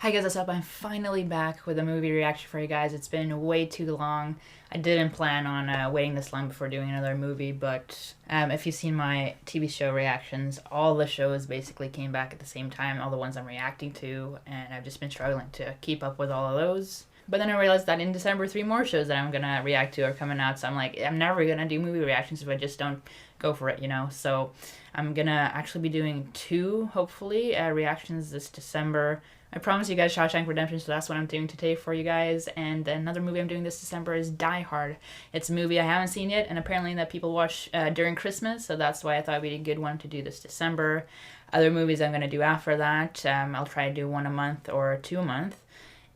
Hi guys, what's up? I'm finally back with a movie reaction for you guys. It's been way too long. I didn't plan on waiting this long before doing another movie, but if you've seen my TV show reactions, all the shows basically came back at the same time, all the ones I'm reacting to, and I've just been struggling to keep up with all of those. But then I realized that in December, 3 more shows that I'm gonna react to are coming out, so I'm like, I'm never gonna do movie reactions if I just don't go for it, you know? So I'm gonna actually be doing 2, hopefully, reactions this December. I promised you guys Shawshank Redemption, so that's what I'm doing today for you guys. And another movie I'm doing this December is Die Hard. It's a movie I haven't seen yet, and apparently that people watch during Christmas, so that's why I thought it'd be a good one to do this December. Other movies I'm going to do after that, I'll try to do 1 a month or 2 a month,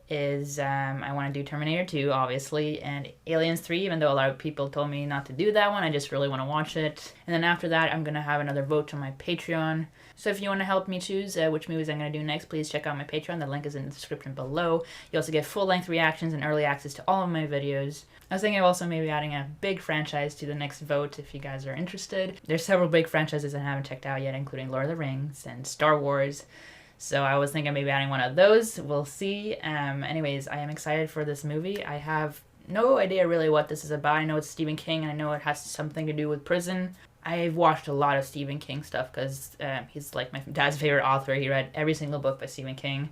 is I want to do Terminator 2, obviously, and Aliens 3, even though a lot of people told me not to do that one. I just really want to watch it. And then after that, I'm going to have another vote on my Patreon. So if you want to help me choose which movies I'm going to do next, please check out my Patreon. The link is in the description below. You also get full-length reactions and early access to all of my videos. I was thinking of also maybe adding a big franchise to the next vote if you guys are interested. There's several big franchises I haven't checked out yet, including Lord of the Rings and Star Wars. So I was thinking maybe adding one of those. We'll see. Anyways, I am excited for this movie. I have no idea really what this is about. I know it's Stephen King, and I know it has something to do with prison. I've watched a lot of Stephen King stuff because he's like my dad's favorite author. He read every single book by Stephen King.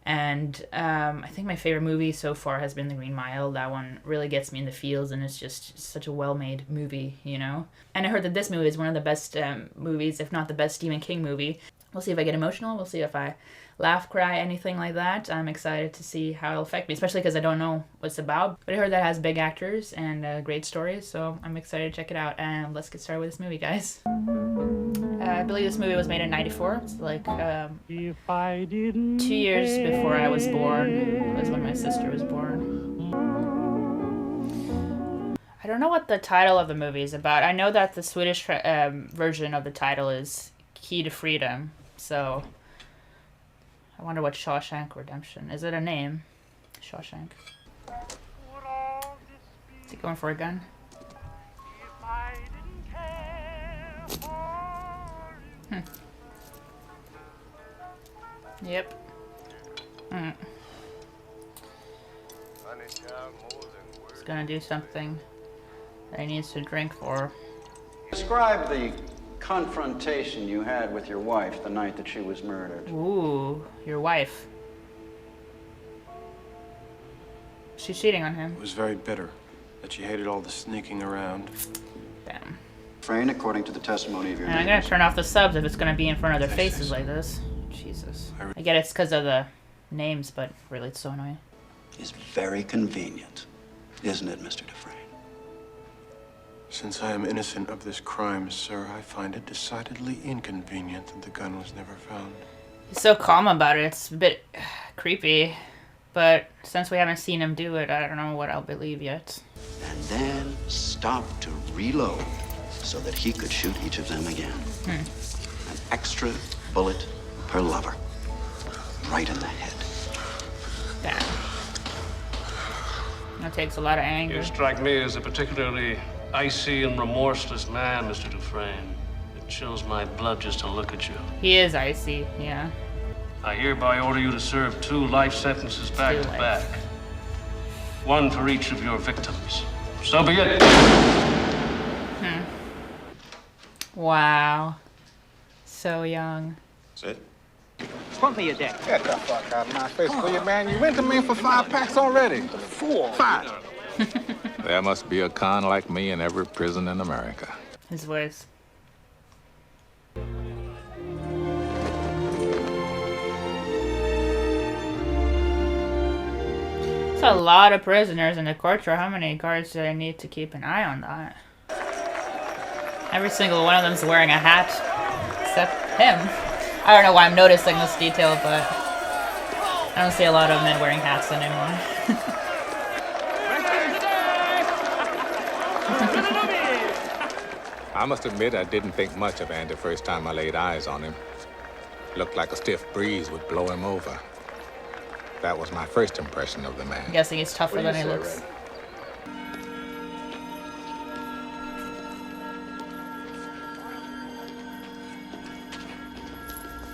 And I think my favorite movie so far has been The Green Mile. That one really gets me in the feels, and it's just such a well-made movie, you know? And I heard that this movie is one of the best movies, if not the best Stephen King movie. We'll see if I get emotional. We'll see if I laugh, cry, anything like that. I'm excited to see how it'll affect me, especially because I don't know what it's about. But I heard that it has big actors and great stories, so I'm excited to check it out. And let's get started with this movie, guys. I believe this movie was made in '94. It's like 2 years before I was born. Was when my sister was born. I don't know what the title of the movie is about. I know that the Swedish version of the title is Key to Freedom. So I wonder what Shawshank Redemption. Is it a name? Shawshank. Is he going for a gun? Yep. He's gonna do something that he needs to drink for. Describe the confrontation you had with your wife the night that she was murdered. Ooh, your wife. She's cheating on him. It was very bitter that she hated all the sneaking around. Damn. Frain, according to the testimony of your And I'm neighbors. gonna turn off the subs if it's gonna be in front of their faces like this. Jesus. I get it's because of the names, but really it's so annoying. Is very convenient, isn't it, Mr. Dufresne? Since I am innocent of this crime, sir, I find it decidedly inconvenient that the gun was never found. He's so calm about it. It's a bit creepy. But since we haven't seen him do it, I don't know what I'll believe yet. And then stop to reload so that he could shoot each of them again. An extra bullet per lover. Right in the head. Damn. That takes a lot of anger. You strike me as a particularly icy and remorseless man, Mr. Dufresne. It chills my blood just to look at you. He is icy, yeah. I hereby order you to serve 2 life sentences back to back. 1 for each of your victims. So be it. Wow. So young. That's it? Front me your deck. Get the fuck out of my face, will you, man? You went to me for 5 packs already. 4. 5. There must be a con like me in every prison in America. His voice. It's a lot of prisoners in the courtroom. How many guards do I need to keep an eye on that? Every single one of them's wearing a hat, except him. I don't know why I'm noticing this detail, but I don't see a lot of men wearing hats anymore. I must admit I didn't think much of Andy first time I laid eyes on him. Looked like a stiff breeze would blow him over. That was my first impression of the man. I'm guessing he's tougher than he looks.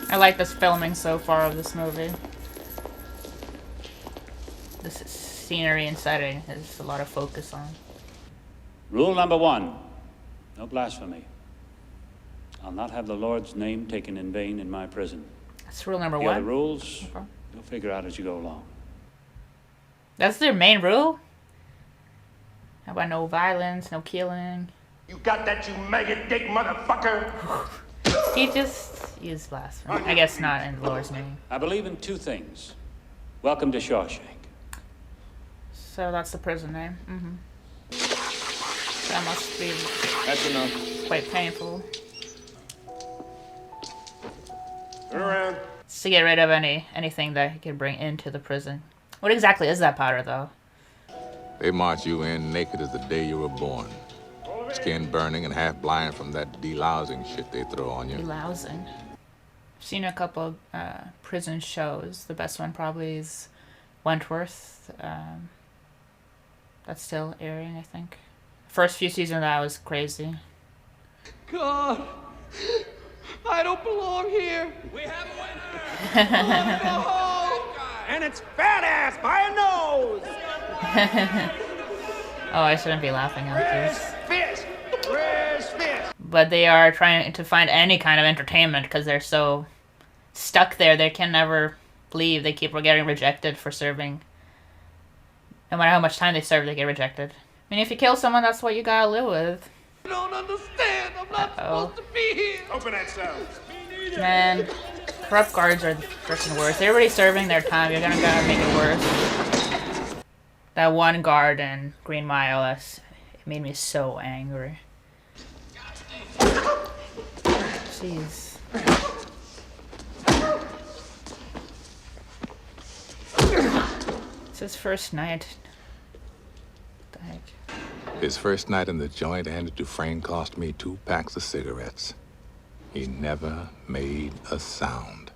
I like this filming so far of this movie. the scenery inside it has a lot of focus on. Rule number 1, no blasphemy. I'll not have the Lord's name taken in vain in my prison. That's rule number The 1. other rules, you'll figure out as you go along. That's their main rule? How about no violence, no killing? You got that, you maggot dick motherfucker? He just used blasphemy. I guess not in the Lord's name. I believe in 2 things. Welcome to Shawshank. So that's the prison name. That must be That's enough. quite painful. Turn around. It's to get rid of anything that he could bring into the prison. What exactly is that powder, though? They march you in naked as the day you were born. Skin burning and half blind from that delousing shit they throw on you. Lousing. I've seen a couple prison shows. The best one probably is Wentworth. That's still airing, I think. First few seasons of that was crazy. God, I don't belong here. We have a winner. And it's fat ass by a nose! Oh, I shouldn't be laughing at this. Fist! Where's Fist? But they are trying to find any kind of entertainment because they're so stuck there. They can never leave. They keep getting rejected for serving. No matter how much time they serve, they get rejected. I mean, if you kill someone, that's what you gotta live with. I don't understand. I'm not supposed to be here. Open that cell. Man, corrupt guards are the freaking worst. They're already serving their time. You're gonna gotta make it worse. That one guard in Green Mile, it made me so angry. Jeez. It's his first night. What the heck? His first night in the joint, Andy Dufresne cost me 2 packs of cigarettes. He never made a sound.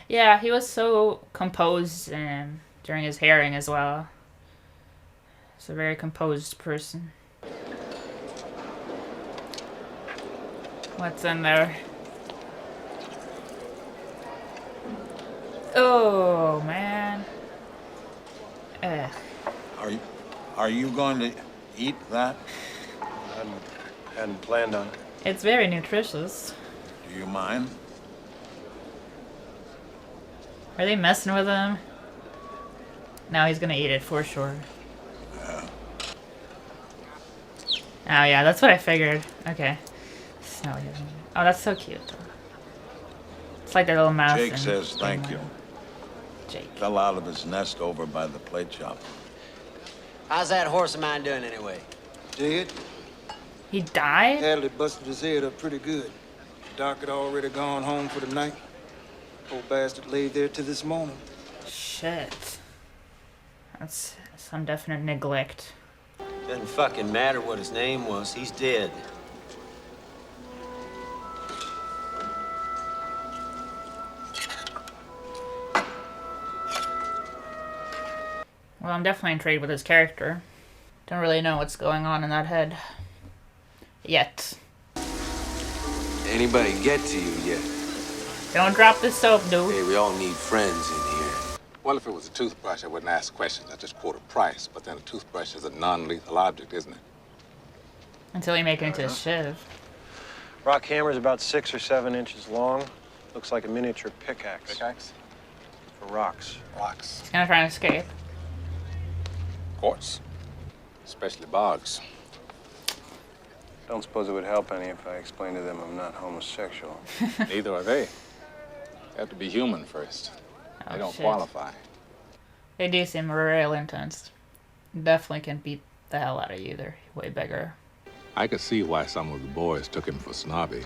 Yeah, he was so composed during his hearing as well. He's a very composed person. What's in there? Oh, man. Ugh. Are you going to eat that? Hadn't planned on it. It's very nutritious. Do you mind? Are they messing with him? No, he's gonna eat it for sure. Oh yeah, that's what I figured. Okay. No, he doesn't. Oh, that's so cute. It's like their little mouse. Jake says thank you. Jake. Fell out of his nest over by the plate shop. How's that horse of mine doing anyway? Dead. He died? Hadley busted his head up pretty good. Doc had already gone home for the night. Poor bastard laid there till this morning. Shit. That's some definite neglect. Doesn't fucking matter what his name was. He's dead. Well, I'm definitely intrigued with his character. Don't really know what's going on in that head. Yet. Anybody get to you yet? Don't drop the soap, dude. Hey, we all need friends in here. Well, if it was a toothbrush, I wouldn't ask questions. I'd just quote a price. But then a toothbrush is a non-lethal object, isn't it? Until you make it into a shiv. Rock hammer's about 6 or 7 inches long. Looks like a miniature pickaxe. Pickaxe? For rocks. Rocks. He's gonna try and escape. Of course. Especially bogs. Don't suppose it would help any if I explained to them I'm not homosexual. Neither are they. They have to be human first. Oh, They don't shit. qualify. They do seem real intense. Definitely can beat the hell out of you. They're way bigger. I could see why some of the boys took him for snobby.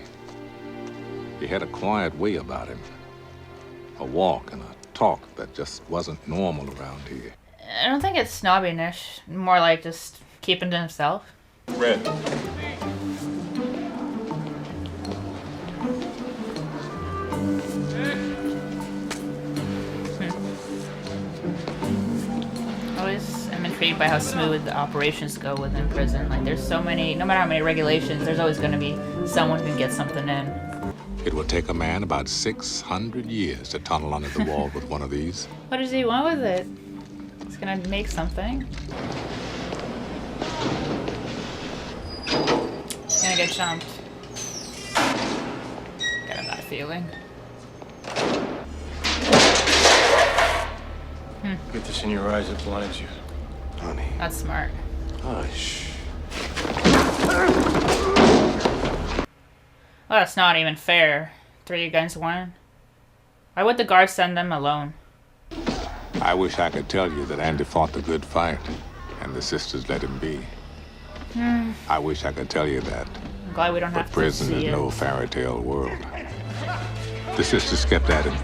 He had a quiet way about him. A walk and a talk that just wasn't normal around here. I don't think it's snobbiness. More like just keeping to himself. Red. Always am intrigued by how smooth the operations go within prison. Like, there's so many, no matter how many regulations, there's always going to be someone who can get something in. It will take a man about 600 years to tunnel under the wall with one of these. What does he want with it? He's gonna make something. He's gonna get jumped. Got a bad feeling. Get this in your eyes, it blinds you. Honey. That's smart. Hush. Well, that's not even fair. 3 against 1. Why would the guards send them alone? I wish I could tell you that Andy fought the good fight, and the sisters let him be. I wish I could tell you that. I'm glad we don't have But to prison see is it. no fairy tale world. The sisters kept at him.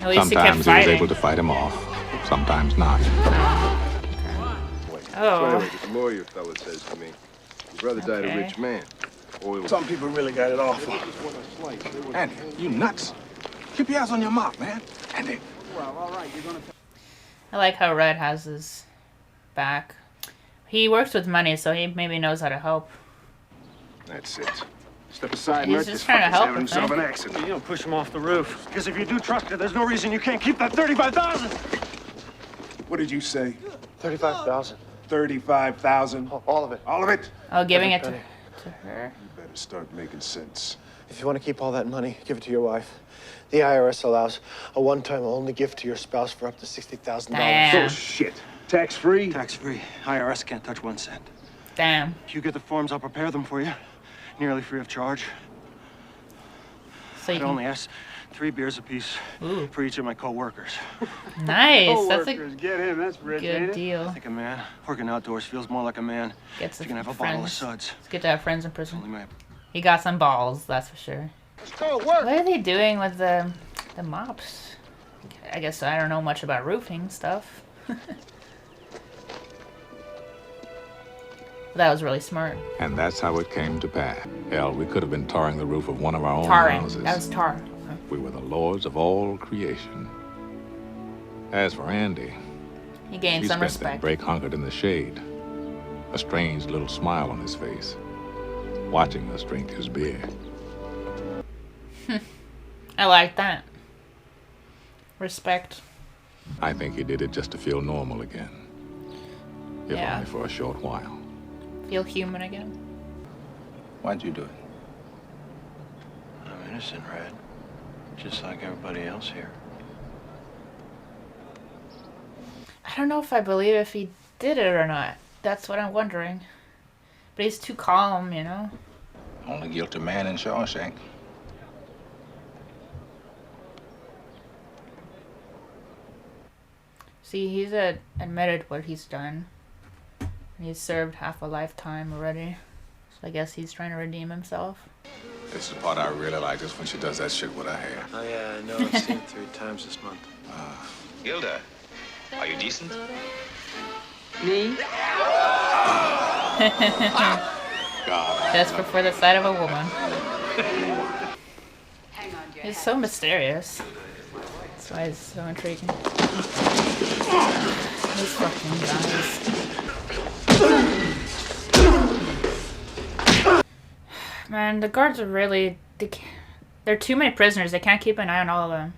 At least he kept Sometimes he was fighting. able to fight him off, sometimes not. Oh. Anyway, the lawyer fella says to me, your brother died a rich man. Oil. Some people really got it awful. Andy, you nuts? Keep your eyes on your mouth, man. Andy. I like how Red has his back. He works with money, so he maybe knows how to help. That's it. Step aside, He's Mert. just This trying to fucker's help having him, himself right? an accident. You don't push him off the roof. Because if you do trust her, there's no reason you can't keep that 35,000. What did you say? 35,000. 35,000? All of it. All of it? Oh, giving it to her. You better start making sense. If you want to keep all that money, give it to your wife. The IRS allows a one-time only gift to your spouse for up to $60,000. Damn. Bullshit. Tax-free? Tax-free. IRS can't touch 1 cent. Damn. You get the forms, I'll prepare them for you. Nearly free of charge. So you I'd can... only ask 3 beers apiece for each of my co-workers. Nice. That's a Get him. That's rich, good I deal. think a man working outdoors feels more like a man. Gets You can have a friends. bottle of suds. It's good to have friends in Only prison. my He got some balls, that's for sure. What are they doing with the mops? I guess I don't know much about roofing stuff. That was really smart. And that's how it came to pass. Hell, we could have been tarring the roof of one of our own Tarring. houses. That was tar. We were the lords of all creation. As for Andy, He gained he some spent respect. that break hunkered in the shade, a strange little smile on his face, watching us drink his beer. I like that. Respect. I think he did it just to feel normal again, if Yeah. only for a short while. Feel human again. Why'd you do it? I'm innocent, Red. Just like everybody else here. I don't know if I believe if he did it or not. That's what I'm wondering. But he's too calm, you know? Only guilty man in Shawshank. See, he's admitted what he's done. He's served half a lifetime already. So I guess he's trying to redeem himself. This is the part I really like, is when she does that shit with her hair. Oh, yeah, I know. I've seen it 3 times this month. Gilda, are you decent? Me? Desperate for the sight of a woman. He's so mysterious. That's why he's so intriguing. These fucking guys. Man, the guards are really... There are too many prisoners. They can't keep an eye on all of them.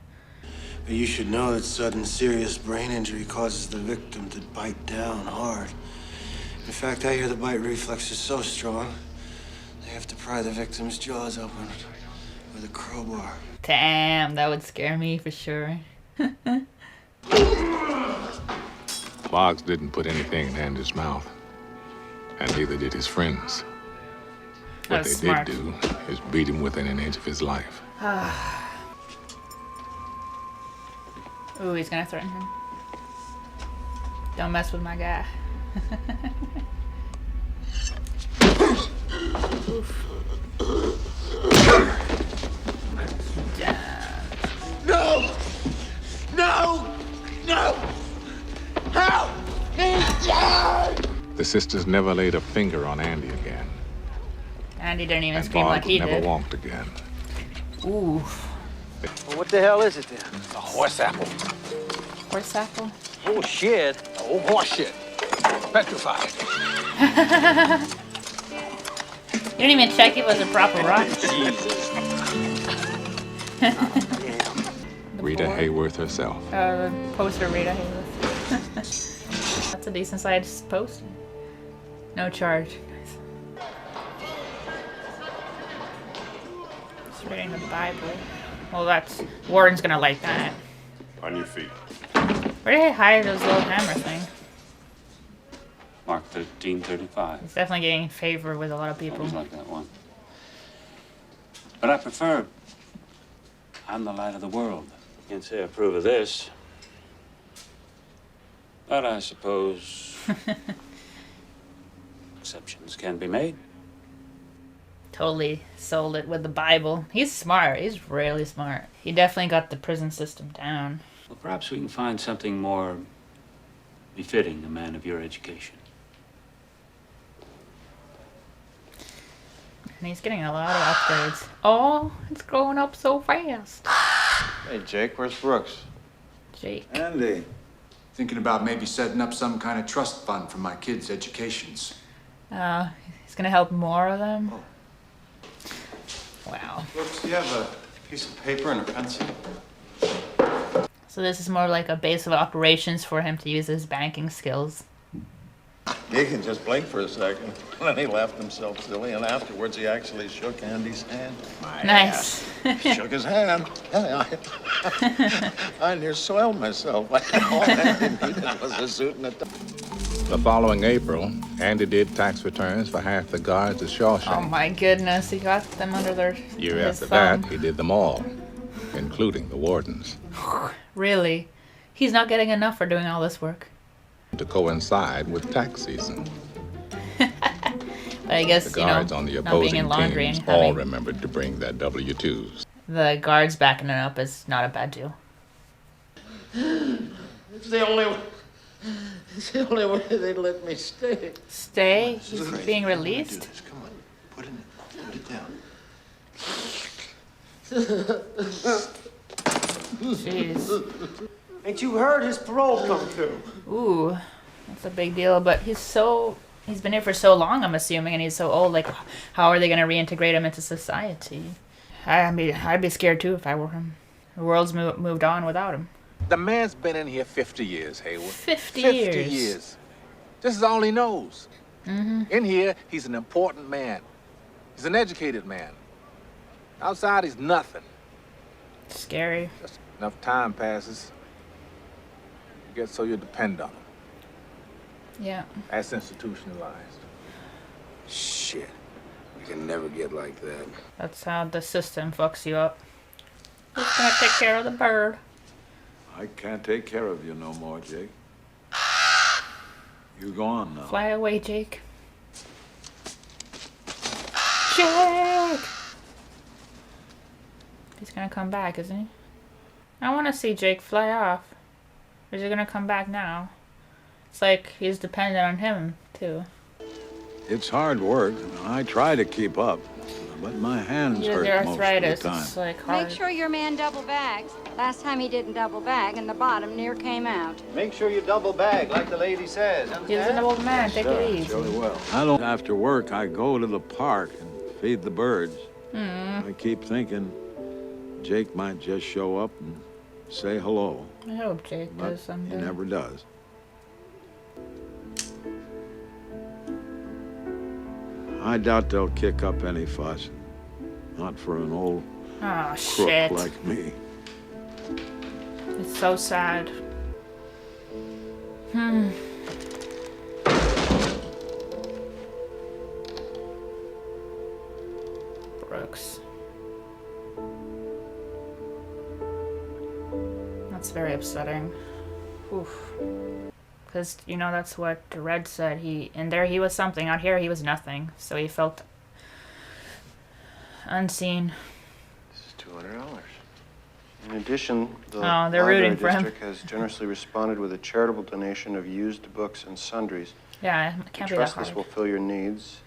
You should know that sudden serious brain injury causes the victim to bite down hard. In fact, I hear the bite reflex is so strong, they have to pry the victim's jaws open with a crowbar. Damn, that would scare me for sure. Boggs didn't put anything in Andy's mouth, and neither did his friends. What That's they smart. did do is beat him within an inch of his life. Ooh, he's gonna threaten him. Don't mess with my guy. Oof. No! No! No! Help me! The sisters never laid a finger on Andy again, Andy didn't even and scream like Boggs he never did. walked again. Ooh. Well, what the hell is it then? A horse apple. Horse apple? Oh, shit. Oh, horse shit. Petrified. You didn't even check it was a proper rock. Jesus. Rita Hayworth herself. The poster Rita Hayworth. That's a decent sized poster. No charge. Nice. Just reading the Bible. Well, that's Warren's gonna like that. On your feet. Where did he hide those little hammer thing? Mark 1335. He's definitely getting favor with a lot of people. Always like that one. But I prefer I'm the light of the world. Can't say I approve of this. But I suppose exceptions can be made. Totally sold it with the Bible. He's smart. He's really smart. He definitely got the prison system down. Well, perhaps we can find something more befitting a man of your education. And he's getting a lot of upgrades. Oh, it's growing up so fast. Hey, Jake, where's Brooks? Jake. Andy. Thinking about maybe setting up some kind of trust fund for my kids' educations. He's gonna help more of them. Oh. Wow. Brooks, do you have a piece of paper and a pencil? So this is more like a base of operations for him to use his banking skills. Deacon just blinked for a second, and then he laughed himself silly, and afterwards he actually shook Andy's hand. Nice. Shook his hand. I near soiled myself. All Andy needed was a suit and a tie. The following April, Andy did tax returns for half the guards at Shawshank. Oh my goodness, he got them under their Year his after thumb. that, he did them all, including the wardens, Really? He's not getting enough for doing all this work. to coincide with tax season. But I guess, The guards on the not being opposing in laundry and teams all having remembered to bring their W-2s. the guards backing it up is not a bad deal. It's the only way. It's the only way they let me stay. Stay? He's being released? Come on, put it down. Jeez. Ain't you heard his parole come through? Ooh, that's a big deal. But he's been here for so long, I'm assuming, and he's so old. Like, how are they going to reintegrate him into society? I'd be scared too if I were him. The world's moved on without him. The man's been in here 50 years, Hayward. 50 years. This is all he knows. Mm-hmm. In here, he's an important man. He's an educated man. Outside, he's nothing. Scary. Just enough time passes. You get so you depend on him. Yeah. That's institutionalized. Shit. We can never get like that. That's how the system fucks you up. Who's gonna take care of the bird? I can't take care of you no more, Jake. You go on now. Fly away, Jake. Jake! He's gonna come back, isn't he? I wanna see Jake fly off. Or is he gonna come back now? It's like he's dependent on him, too. It's hard work. I try to keep up, but my hands He has hurt the most arthritis. of the time. It's like hard. Make sure your man double bags. Last time he didn't double bag and the bottom near came out. Make sure you double bag, like the lady says. He's an old man. Take it easy. Really well. I don't. After work, I go to the park and feed the birds. Hmm. I keep thinking Jake might just show up and say hello, I hope Jake but does he someday. never does. I doubt they'll kick up any fuss. Not for an old Oh, crook shit. like me. It's so sad. Hmm. Brooks. That's very upsetting. Oof. Because, that's what Red said. In there he was something. Out here he was nothing. So he felt unseen. This is $200. In addition, the Oh, they're library rooting for him. district has generously responded with a charitable donation of used books and sundries. Yeah, it can't be We that trust this hard. will fill your needs.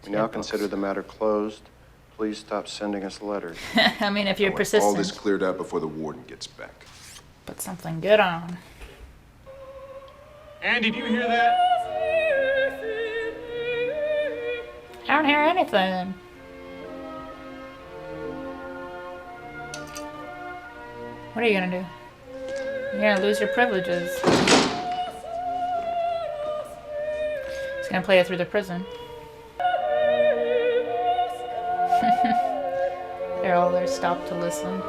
We get now books. consider the matter closed. Please stop sending us letters. I mean, if you're I want persistent. all this cleared out before the warden gets back. Put something good on. Andy, do you hear that? I don't hear anything. What are you gonna do? You're gonna lose your privileges. He's gonna play it through the prison. They're all there stopped to listen.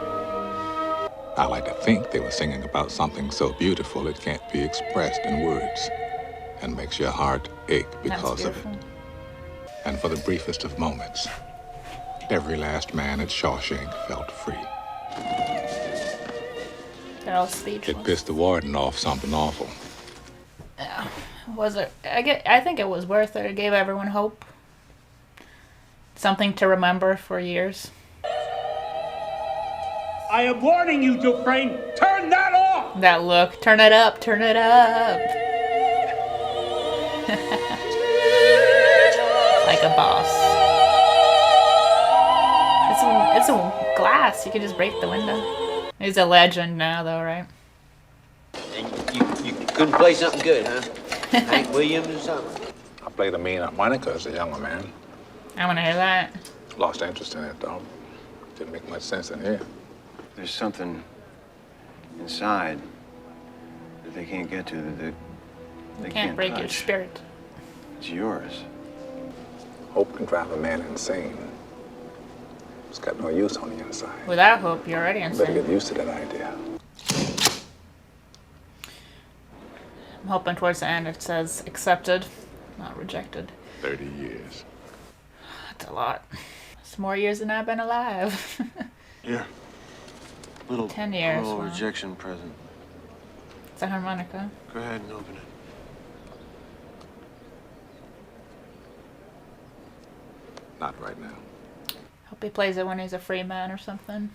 I like to think they were singing about something so beautiful it can't be expressed in words and makes your heart ache because of it. And for the briefest of moments, every last man at Shawshank felt free. They're all speechless. It pissed the warden off something awful. Yeah. Was it? I think it was worth it. It gave everyone hope. Something to remember for years. I am warning you, Dufresne. Turn that off! That look. Turn it up. Turn it up. Like a boss. It's a glass. You could just break the window. He's a legend now, though, right? And you couldn't play something good, huh? Hank Williams or something? I played a mean harmonica as a younger man. I want to hear that. Lost interest in it, though. Didn't make much sense in here. There's something inside that they can't get to, that they can't break touch. your spirit. It's yours. Hope can drive a man insane. It's got no use on the inside. Without hope, you're already Better insane. get used to that idea. I'm hoping towards the end it says accepted, not rejected. 30 years. That's a lot. It's more years than I've been alive. Yeah. Little 10 years. little Wow. rejection present. It's a harmonica. Go ahead and open it. Not right now. Hope he plays it when he's a free man or something.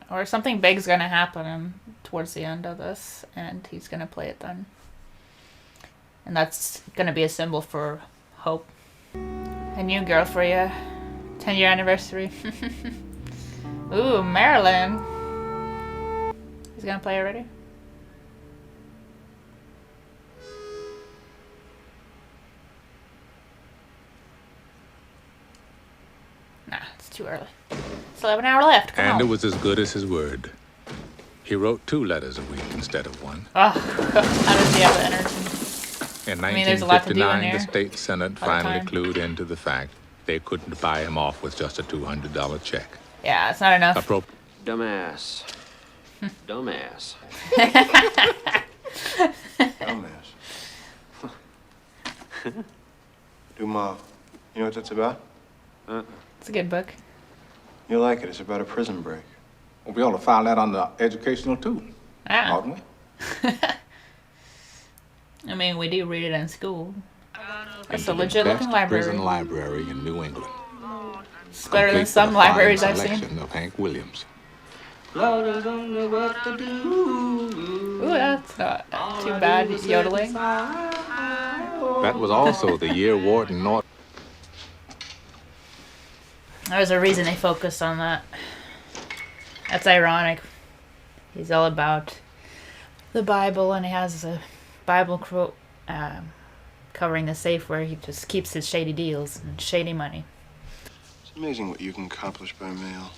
Or something big's gonna happen towards the end of this, and he's gonna play it then. And that's gonna be a symbol for hope. A new girl for you. 10-year anniversary. Ooh, Marilyn. He's gonna play already? Nah, it's too early. Still have an hour left. Come And on. it was as good as his word. He wrote 2 letters a week instead of 1. Oh, how does he have the energy? In I mean, there's a lot to do in 1959, here. the state senate All the finally time. clued into the fact they couldn't buy him off with just a $200 check. Yeah, it's not enough. Dumbass. Dumbass. Dumbass. Dumas. You know what that's about? It's a good book. You'll like it. It's about a prison break. Well, we ought to file that under educational, too. Ah. Oughtn't we? I mean, we do read it in school. It's Into a the legit best looking library. prison library in New England. It's better than Complete some with a fine libraries I've seen. selection of Hank Williams. Ooh, that's not too bad. Yodeling. That was also the year Warden Norton. There's a reason they focused on that. That's ironic. He's all about the Bible, and he has a Bible quote covering the safe where he just keeps his shady deals and shady money. It's amazing what you can accomplish by mail.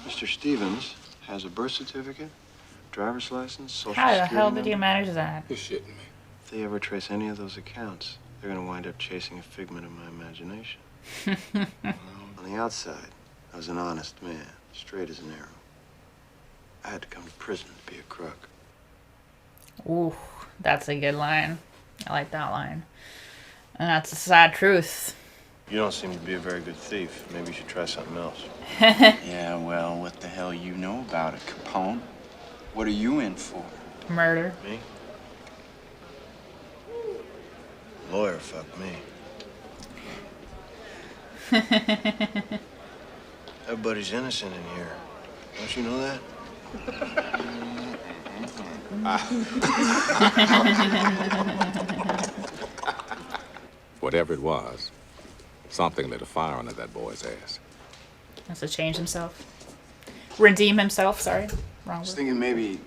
Mr. Stevens has a birth certificate, driver's license, social How the security hell did you number. manage that? You're shitting me. If they ever trace any of those accounts, they're going to wind up chasing a figment of my imagination. On the outside, I was an honest man, straight as an arrow. I had to come to prison to be a crook. Ooh, that's a good line. I like that line. And that's a sad truth. You don't seem to be a very good thief. Maybe you should try something else. Yeah, well, what the hell you know about it, Capone? What are you in for? Murder. Me? Lawyer fucked me. Everybody's innocent in here. Don't you know that? Whatever it was, something lit a fire under that boy's ass. Has to change himself. Redeem himself, sorry. Wrong I was word. thinking maybe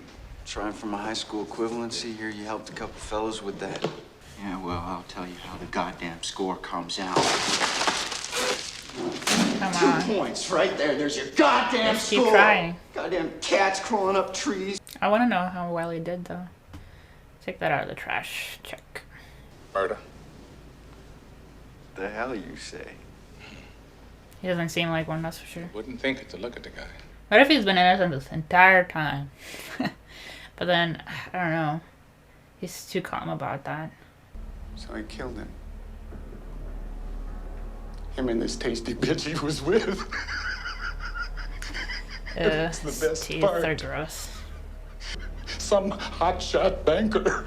trying for my high school equivalency here. You helped a couple fellas with that. Yeah, well, I'll tell you how the goddamn score comes out. Come 2 on. points right there. There's your goddamn Just keep score. trying. Goddamn cats crawling up trees. I want to know how well he did, though. Take that out of the trash. Check. Murder. The hell you say? He doesn't seem like one, that's for sure. Wouldn't think it to look at the guy. What if he's been innocent this entire time? But then, I don't know. He's too calm about that. So he killed him. Him and this tasty bitch he was with. That's the best teeth part. are gross. Some hotshot banker.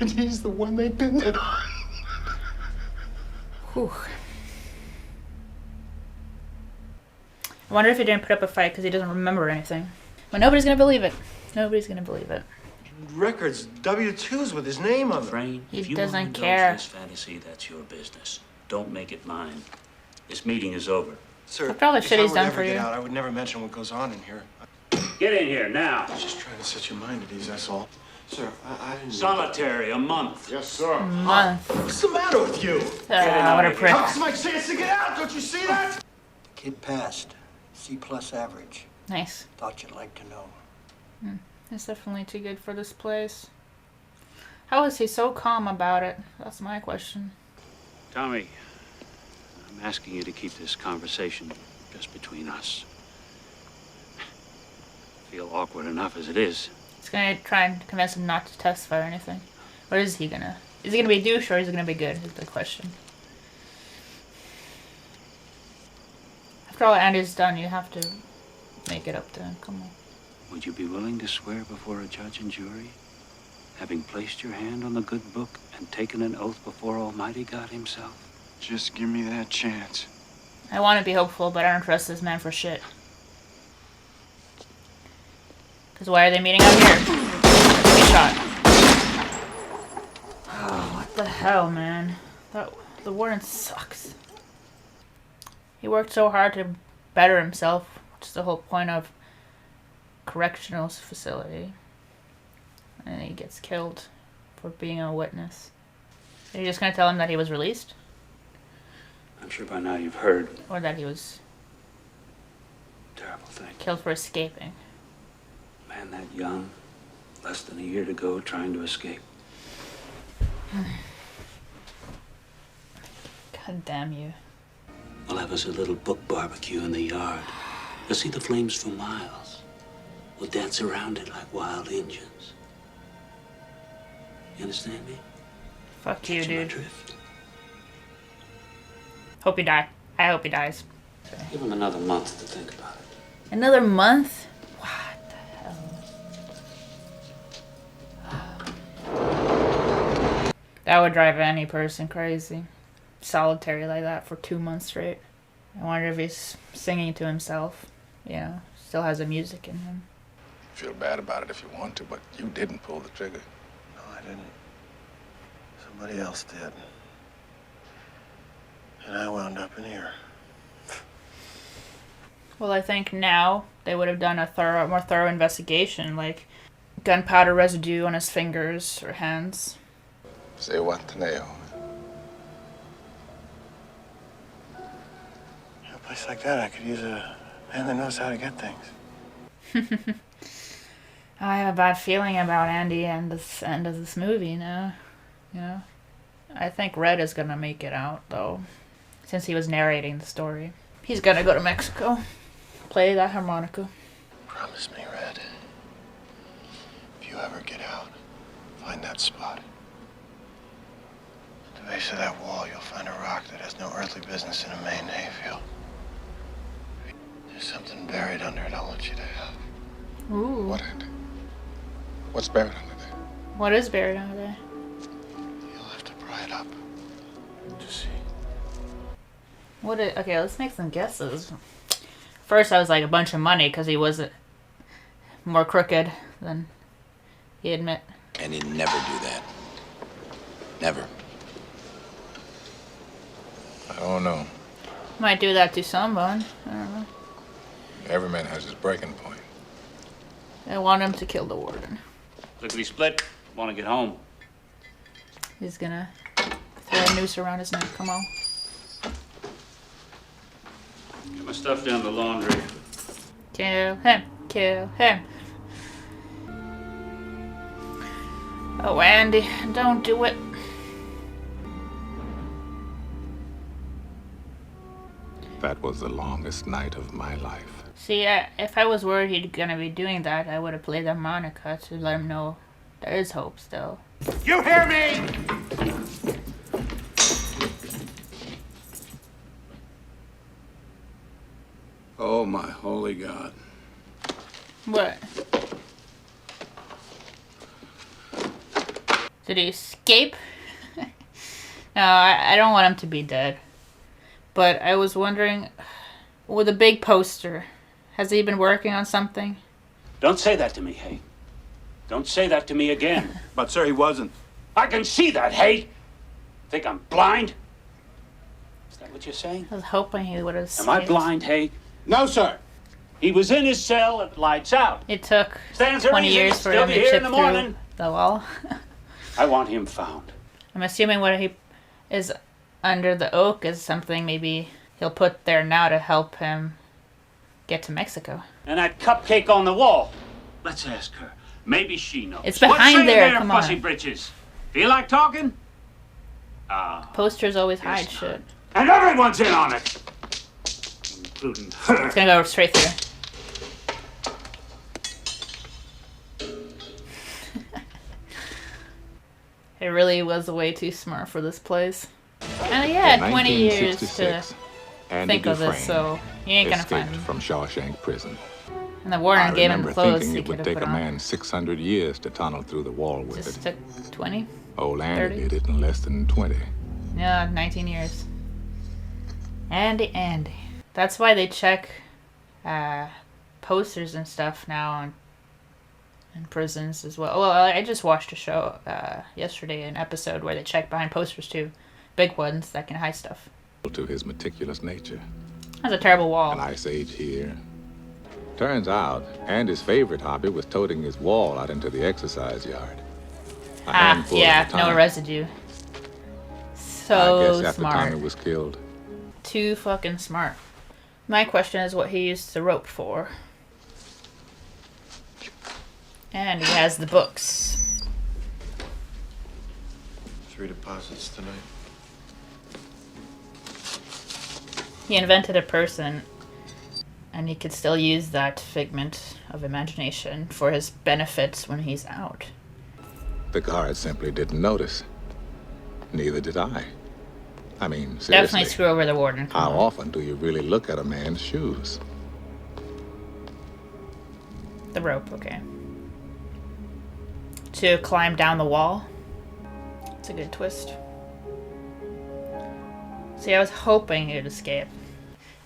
And he's the one they pinned it on. Whew. I wonder if he didn't put up a fight because he doesn't remember anything. But nobody's gonna believe it. Nobody's gonna believe it. Records, W-2s with his name on them. Frain, He if you doesn't want to care. indulge this fantasy, that's your business. Don't make it mine. This meeting is over. Sir, After all the if shit I he's would done ever for get you. out, I would never mention what goes on in here. Get in here now. I was just trying to set your mind at ease, that's all. Sir, I didn't... Solitary, a month. Yes, sir. Month. What's the matter with you? What a prick. Cops my chance to get out, don't you see that? The kid passed. C+ average. Nice. Thought you'd like to know. It's definitely too good for this place. How is he so calm about it? That's my question. Tommy, I'm asking you to keep this conversation just between us. I feel awkward enough as it is. He's gonna try and convince him not to testify or anything. Or is he gonna? Is he gonna be a douche or is he gonna be good? Is the question. After all Andy's done, you have to make it up to him. Come on. Would you be willing to swear before a judge and jury, having placed your hand on the good book and taken an oath before Almighty God himself? Just give me that chance. I want to be hopeful, but I don't trust this man for shit. Because why are they meeting out here? Be shot. Oh, what the hell, man? The warden sucks. He worked so hard to better himself, which is the whole point of correctional facility. And he gets killed for being a witness. Are you just going to tell him that he was released? I'm sure by now you've heard. Or that he was Terrible thing. killed for escaping? Man that young, less than a year to go, trying to escape. God damn you. We'll have us a little book barbecue in the yard. You'll see the flames for miles. We'll dance around it like wild Indians. You understand me? Fuck you, Catching my dude. drift? Hope he die. I hope he dies. Give him another month to think about it. Another month? What the hell? That would drive any person crazy. Solitary like that for 2 months straight. I wonder if he's singing to himself. You know, still has the music in him. Feel bad about it if you want to, but you didn't pull the trigger. No, I didn't. Somebody else did. And I wound up in here. Well, I think now they would have done a more thorough investigation, like gunpowder residue on his fingers or hands. Say what, Taneo? In a place like that, I could use a man that knows how to get things. I have a bad feeling about Andy and this end of this movie now. You know? I think Red is gonna make it out, though. Since he was narrating the story. He's gonna go to Mexico. Play that harmonica. Promise me, Red. If you ever get out, find that spot. At the base of that wall, you'll find a rock that has no earthly business in a Maine hayfield. There's something buried under it I want you to have. Ooh. What, Andy? What's buried under there? What is buried under there? You'll have to pry it up to see. Okay, let's make some guesses. First, I was like a bunch of money because he was more crooked than he admit. And he'd never do that. Never. I don't know. Might do that to someone. I don't know. Every man has his breaking point. I want him to kill the warden. Lickety split. Want to get home. He's gonna throw a noose around his neck. Come on. My stuff down the laundry. Kill him. Kill him. Oh, Andy, don't do it. That was the longest night of my life. See, if I was worried he'd gonna be doing that, I would have played the harmonica to let him know there is hope still. You hear me? Oh, my holy God. What? Did he escape? No, I don't want him to be dead. But I was wondering, with a big poster, has he been working on something? Don't say that to me, Hay. Don't say that to me again. But, sir, he wasn't. I can see that, Hay. Think I'm blind? Is that what you're saying? I was hoping he would have Am I blind, Hay? No, sir. He was in his cell at lights out. It took Stands there 20 easy. years for Still him be to here chip in the through morning. the wall. I want him found. I'm assuming what he is under the oak is something maybe he'll put there now to help him get to Mexico. And that cupcake on the wall. Let's ask her. Maybe she knows. It's behind What's there, there, come Pussy on. Britches? Feel like talking? Posters always hide shit. And everyone's in on it. Including her. It's gonna go straight through. It really was way too smart for this place. And he had 20 years to Andy think of this, Dufresne so you ain't gonna find escaped him. from Shawshank prison. And the warden I gave him remember clothes thinking he it could would have take put a on. man 600 years to tunnel through the wall with Just it. took 20? Old Andy 30? did it in less than 20. Yeah, 19 years. Andy. That's why they check posters and stuff now in prisons as well. Well, I just watched a show yesterday, an episode where they check behind posters too. Big ones that can hide stuff. To his meticulous nature. That's a terrible wall. An ice age here. Turns out, Andy's favorite hobby was toting his wall out into the exercise yard. A handful yeah, at a no time. residue. I So guess after time smart. he was killed. Too fucking smart. My question is what he used the rope for. And he has the books. 3 deposits tonight. He invented a person, and he could still use that figment of imagination for his benefits when he's out. The guards simply didn't notice. Neither did I. I mean, seriously. Definitely screw over the warden. How often do you really look at a man's shoes? The rope, okay. To climb down the wall. It's a good twist. See, I was hoping he'd escape.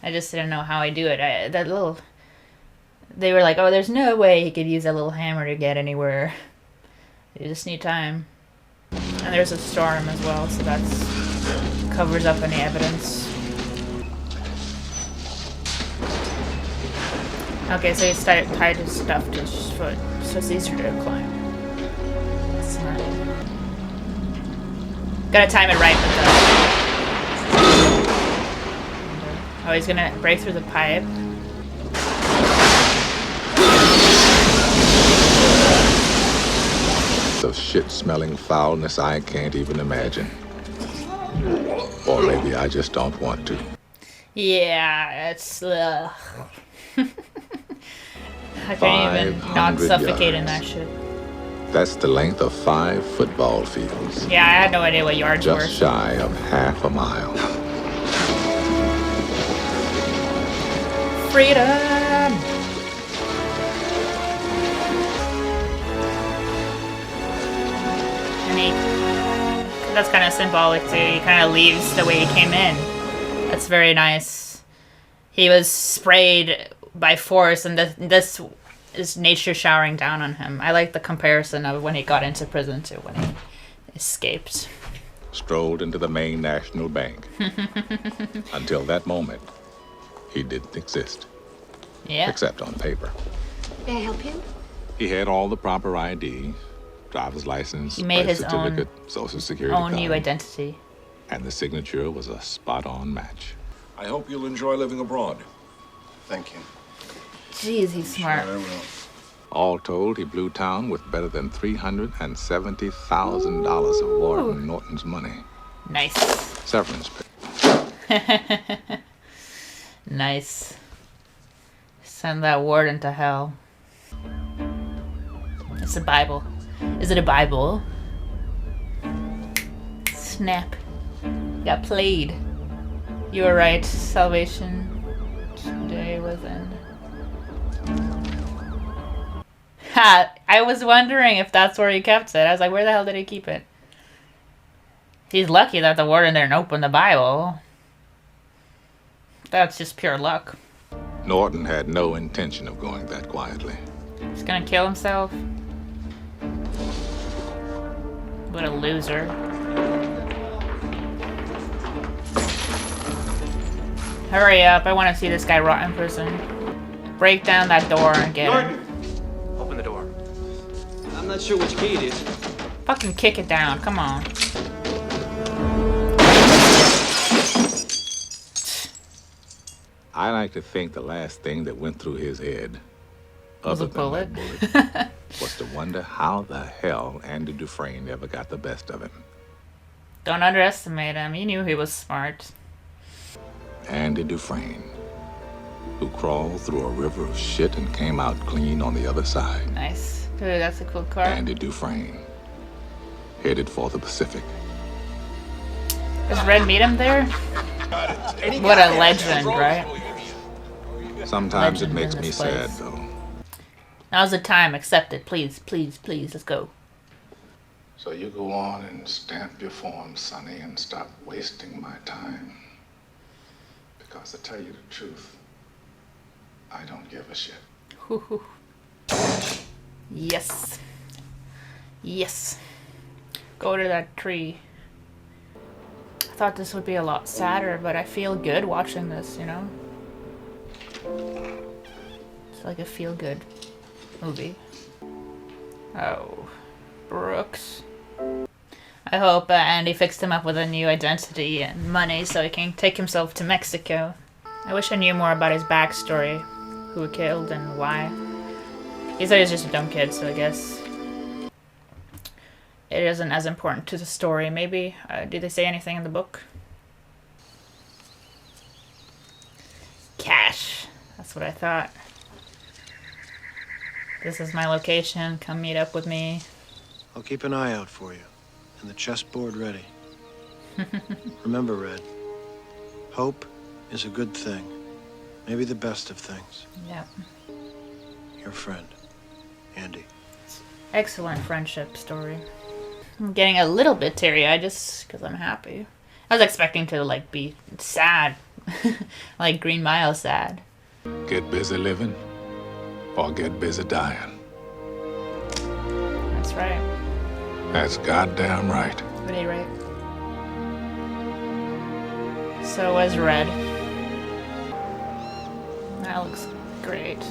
I just didn't know how he'd do it. They were like, oh, there's no way he could use that little hammer to get anywhere. You just need time. And there's a storm as well, so that's covers up any evidence. Okay, so he tied his stuff to his foot, so it's easier to climb. Smart. Gotta time it right with the... Oh, he's gonna break through the pipe. The shit-smelling foulness I can't even imagine. Or maybe I just don't want to. Yeah, it's... I can't even not 500 suffocate in yards. that shit. That's the length of 5 football fields. Yeah, I had no idea what yards were. Just shy of half a mile. Freedom! And that's kind of symbolic too. He kind of leaves the way he came in. That's very nice. He was sprayed by force, and this is nature showering down on him. I like the comparison of when he got into prison to when he escaped. Strolled into the Maine National Bank. Until that moment, he didn't exist. Yeah. Except on paper. May I help you? He had all the proper ID, driver's license, He made birth his certificate, social security own card, new identity. and the signature was a spot-on match. I hope you'll enjoy living abroad. Thank you. Jeez, he's smart. Sure I will. All told, he blew town with better than $370,000 of Warden Norton's money. Nice. Severance pay. Nice. Send that warden to hell. It's a Bible. Is it a Bible? Snap. Got played. You were right. Salvation Day was in. Ha! I was wondering if that's where he kept it. I was like, where the hell did he keep it? He's lucky that the warden didn't open the Bible. That's just pure luck. Norton had no intention of going that quietly. He's gonna kill himself. What a loser. Hurry up, I want to see this guy rot in prison. Break down that door and get him. Open the door. I'm not sure which key it is. Fucking kick it down, come on. I like to think the last thing that went through his head, Was other a than bullet? that bullet, was to wonder how the hell Andy Dufresne ever got the best of him. Don't underestimate him, he knew he was smart. Andy Dufresne, who crawled through a river of shit and came out clean on the other side. Nice. Dude, that's a cool car. Andy Dufresne, headed for the Pacific. Does Red meet him there? What a legend, right? Sometimes Legend it makes in me this sad, place. though. Now's the time, accept it. Please, please, please, let's go. So you go on and stamp your form, Sonny, and stop wasting my time. Because to tell you the truth, I don't give a shit. Yes. Yes. Go to that tree. I thought this would be a lot sadder, but I feel good watching this, you know? It's like a feel-good movie. Oh, Brooks. I hope Andy fixed him up with a new identity and money so he can take himself to Mexico. I wish I knew more about his backstory, who he killed and why. He said he was just a dumb kid, so I guess it isn't as important to the story, maybe. Did they say anything in the book? Cash. That's what I thought. This is my location. Come meet up with me. I'll keep an eye out for you, and the chessboard ready. Remember, Red, hope is a good thing. Maybe the best of things. Yeah. Your friend, Andy. Excellent friendship story. I'm getting a little bit teary-eyed just because I'm happy. I was expecting to, like, be sad. Like Green Mile sad. Get busy living or get busy dying. That's right. That's goddamn right. Pretty right. So was Red. That looks great.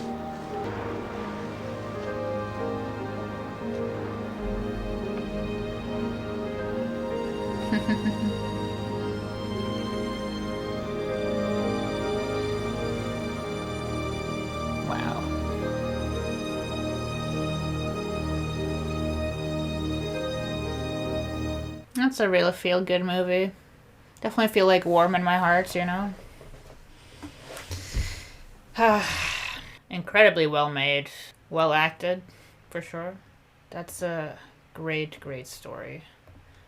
Wow. That's a real feel-good movie. Definitely feel like warm in my heart, you know? Incredibly well made. Well acted, for sure. That's a great, great story.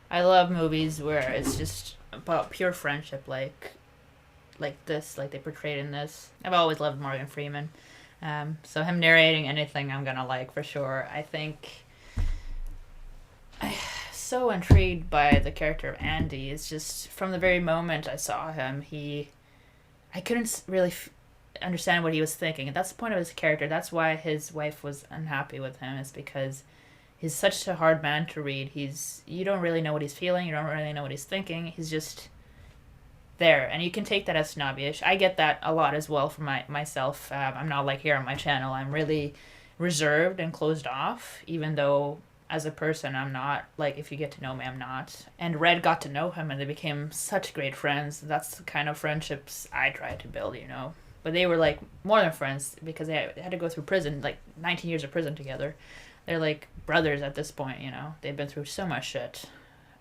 I love movies where it's just about pure friendship, like this, like they portrayed in this. I've always loved Morgan Freeman. So him narrating anything I'm gonna like for sure. I think I'm so intrigued by the character of Andy. It's just from the very moment I saw him, I couldn't really understand what he was thinking. And that's the point of his character. That's why his wife was unhappy with him, is because he's such a hard man to read. You don't really know what he's feeling. You don't really know what he's thinking. He's just there, and you can take that as snobbish. I get that a lot as well from myself. I'm not like here on my channel. I'm really reserved and closed off, even though as a person I'm not. Like, if you get to know me, I'm not. And Red got to know him, and they became such great friends. That's the kind of friendships I try to build, you know. but they were like more than friends because they had to go through prison, like 19 years of prison together. They're like brothers at this point, you know. They've been through so much shit,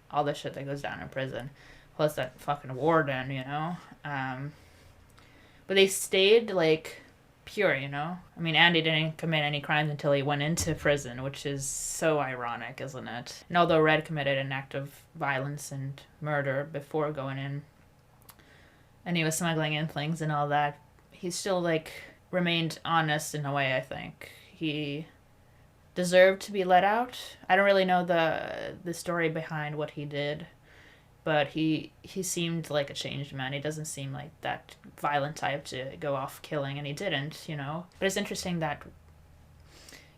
all the shit that goes down in prison, plus that fucking warden, you know. But they stayed like pure, you know. I mean, Andy didn't commit any crimes until he went into prison, which is so ironic, isn't it? And although Red committed an act of violence and murder before going in, and he was smuggling in things and all that, he still like remained honest in a way. I think he deserved to be let out. I don't really know the story behind what he did, but he seemed like a changed man. He doesn't seem like that violent type to go off killing, and he didn't, you know. But it's interesting that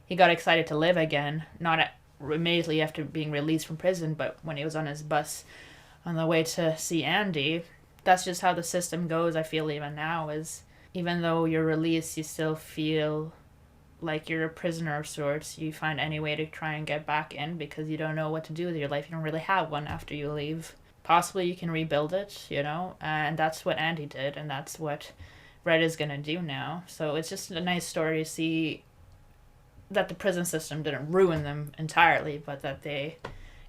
he got excited to live again, not immediately after being released from prison, but when he was on his bus on the way to see Andy. That's just how the system goes, I feel, even now, is even though you're released, you still feel like you're a prisoner of sorts. You find any way to try and get back in because you don't know what to do with your life. You don't really have one after you leave. Possibly you can rebuild it, you know, and that's what Andy did, and that's what Red is going to do now. So it's just a nice story to see that the prison system didn't ruin them entirely, but that they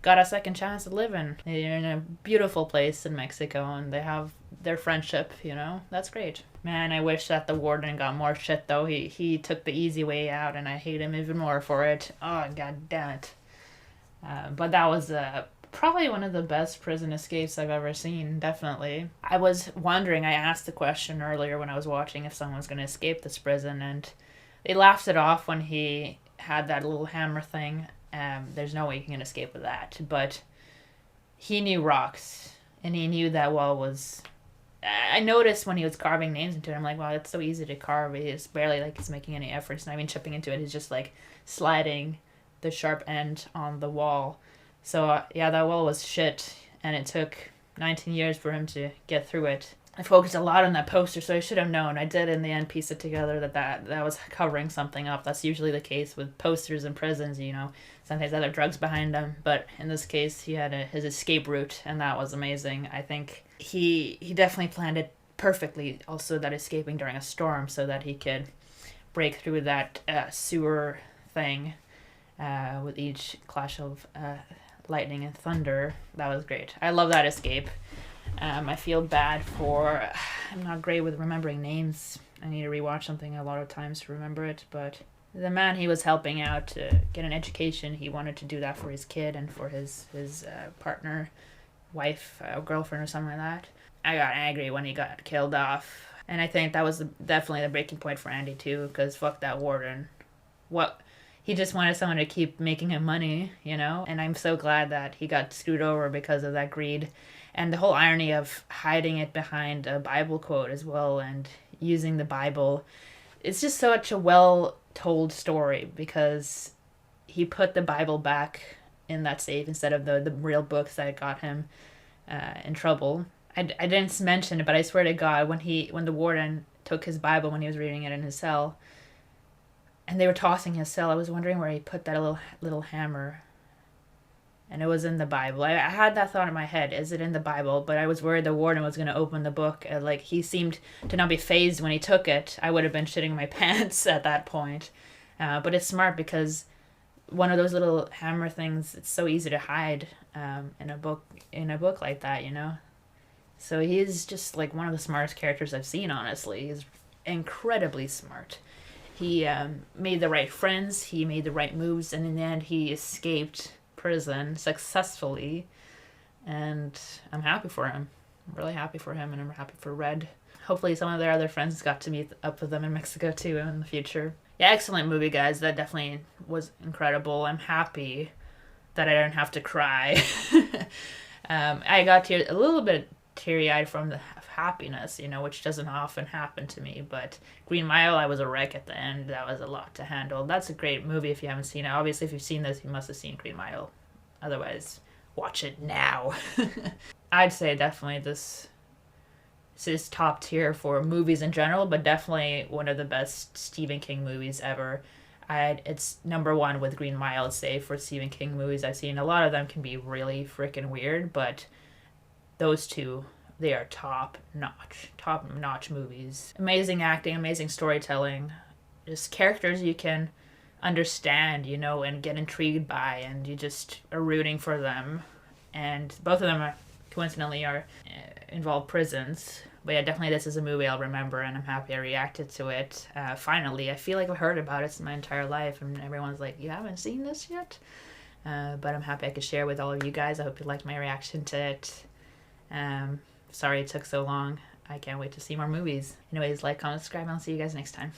got a second chance to live in. They're in a beautiful place in Mexico, and they have their friendship, you know. That's great. Man, I wish that the warden got more shit, though. He took the easy way out, and I hate him even more for it. Oh, god damn it. But that was probably one of the best prison escapes I've ever seen, definitely. I was wondering, I asked the question earlier when I was watching if someone was going to escape this prison, and they laughed it off when he had that little hammer thing. There's no way you can escape with that. But he knew rocks, and he knew that wall was... I noticed when he was carving names into it, I'm like, wow, it's so easy to carve. It's barely like he's making any efforts, not even chipping into it. He's just like sliding the sharp end on the wall. So yeah, that wall was shit, and it took 19 years for him to get through it. I focused a lot on that poster, so I should have known. I did in the end piece it together that was covering something up. That's usually the case with posters in prisons, you know. Sometimes there are drugs behind them, but in this case, he had his escape route, and that was amazing. I think he definitely planned it perfectly, also that escaping during a storm so that he could break through that sewer thing with each clash of lightning and thunder. That was great. I love that escape. I feel bad for... I'm not great with remembering names. I need to rewatch something a lot of times to remember it, but the man he was helping out to get an education, he wanted to do that for his kid and for his partner, wife, girlfriend or something like that. I got angry when he got killed off, and I think that was definitely the breaking point for Andy too, because fuck that warden. He just wanted someone to keep making him money, you know? And I'm so glad that he got screwed over because of that greed. And the whole irony of hiding it behind a Bible quote as well and using the Bible. It's just such a well-told story because he put the Bible back in that safe instead of the real books that got him in trouble. I didn't mention it, but I swear to God, when the warden took his Bible when he was reading it in his cell, and they were tossing his cell, I was wondering where he put that little hammer. And it was in the Bible. I had that thought in my head, is it in the Bible? But I was worried the warden was going to open the book. Like, he seemed to not be fazed when he took it. I would have been shitting my pants at that point. But it's smart because one of those little hammer things, it's so easy to hide in a book like that, you know? So he's just like one of the smartest characters I've seen, honestly. He's incredibly smart. He made the right friends, he made the right moves, and in the end he escaped prison successfully, and I'm happy for him. I'm really happy for him, and I'm happy for Red. Hopefully some of their other friends got to meet up with them in Mexico too in the future. Yeah, excellent movie, guys. That definitely was incredible. I'm happy that I didn't have to cry. I got a little bit teary-eyed from the happiness, you know, which doesn't often happen to me, but Green Mile, I was a wreck at the end. That was a lot to handle. That's a great movie if you haven't seen it. Obviously, if you've seen this, you must have seen Green Mile. Otherwise, watch it now. I'd say definitely this is top tier for movies in general, but definitely one of the best Stephen King movies ever. It's number one with Green Mile, I'd say, for Stephen King movies I've seen. A lot of them can be really freaking weird, but those two They are top notch movies. Amazing acting, amazing storytelling, just characters you can understand, you know, and get intrigued by, and you just are rooting for them. And both of them are coincidentally involve prisons. But yeah, definitely this is a movie I'll remember, and I'm happy I reacted to it. Finally, I feel like I've heard about it my entire life, and everyone's like, you haven't seen this yet? But I'm happy I could share with all of you guys. I hope you liked my reaction to it. Sorry it took so long. I can't wait to see more movies. Anyways, like, comment, subscribe, and I'll see you guys next time.